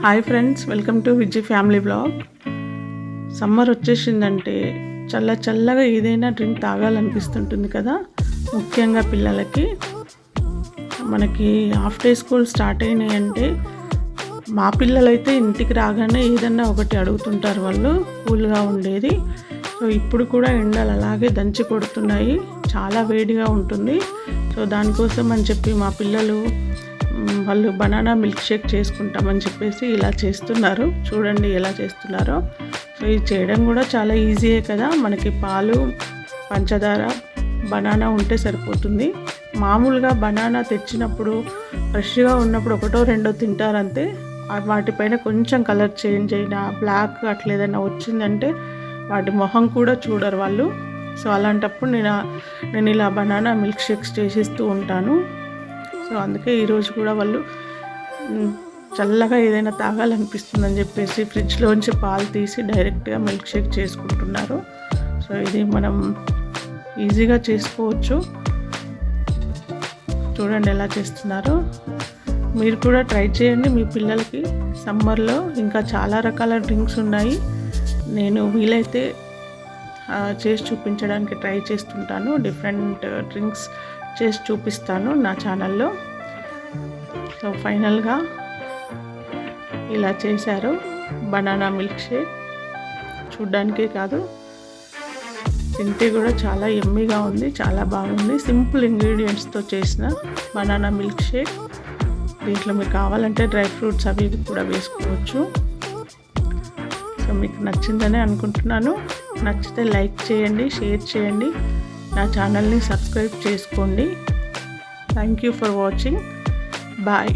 Hi friends, welcome to Vijay family blog. Summer వచ్చేసిందంటే చల్లగా ఏదైనా డ్రింక్ తాగాలనిపిస్తుంటుంది కదా, ముఖ్యంగా పిల్లలకి. మనకి హాఫ్ డే స్కూల్ స్టార్ట్ అయినాయంటే మా పిల్లలైతే ఇంటికి రాగానే ఏదన్నా ఒకటి అడుగుతుంటారు వాళ్ళు, కూల్గా ఉండేది. సో ఇప్పుడు కూడా ఎండలు అలాగే దంచి కొడుతున్నాయి, చాలా వేడిగా ఉంటుంది. సో దానికోసం అని చెప్పి మా పిల్లలు వాళ్ళు బనానా మిల్క్ షేక్ చేసుకుంటామని చెప్పేసి ఇలా చేస్తున్నారు. చూడండి ఎలా చేస్తున్నారో. సో ఇది చేయడం కూడా చాలా ఈజీయే కదా, మనకి పాలు, పంచదార, బనానా ఉంటే సరిపోతుంది. మామూలుగా బనానా తెచ్చినప్పుడు ఫ్రెష్గా ఉన్నప్పుడు ఒకటో రెండో తింటారంతే. వాటిపైన కొంచెం కలర్ చేంజ్ అయినా, బ్లాక్ అట్లా ఏదైనా వచ్చిందంటే వాటి మొహం కూడా చూడరు వాళ్ళు. సో అలాంటప్పుడు నేను ఇలా బనానా మిల్క్ షేక్స్ చేసిస్తూ ఉంటాను. సో అందుకే ఈరోజు కూడా వాళ్ళు చల్లగా ఏదైనా తాగాలనిపిస్తుందని చెప్పేసి ఫ్రిడ్జ్లోంచి పాలు తీసి డైరెక్ట్గా మిల్క్ షేక్ చేసుకుంటున్నారు. సో ఇది మనం ఈజీగా చేసుకోవచ్చు. చూడండి ఎలా చేస్తున్నారో. మీరు కూడా ట్రై చేయండి మీ పిల్లలకి. సమ్మర్లో ఇంకా చాలా రకాల డ్రింక్స్ ఉన్నాయి, నేను వీలైతే చేసి చూపించడానికి ట్రై చేస్తుంటాను. డిఫరెంట్ డ్రింక్స్ చేసి చూపిస్తాను నా ఛానల్లో. సో ఫైనల్గా ఇలా చేశారు బనానా మిల్క్ షేక్. చూడ్డానికే కాదు, తింటే కూడా చాలా యమ్మీగా ఉంది, చాలా బాగుంది. సింపుల్ ఇంగ్రీడియంట్స్తో చేసిన బనానా మిల్క్ షేక్. దీంట్లో మీకు కావాలంటే డ్రై ఫ్రూట్స్ అవి కూడా వేసుకోవచ్చు. సో మీకు నచ్చిందని అనుకుంటున్నాను. నచ్చితే లైక్ చేయండి, షేర్ చేయండి, నా ఛానల్ని సబ్స్క్రైబ్ చేసుకోండి. Thank you for watching. Bye.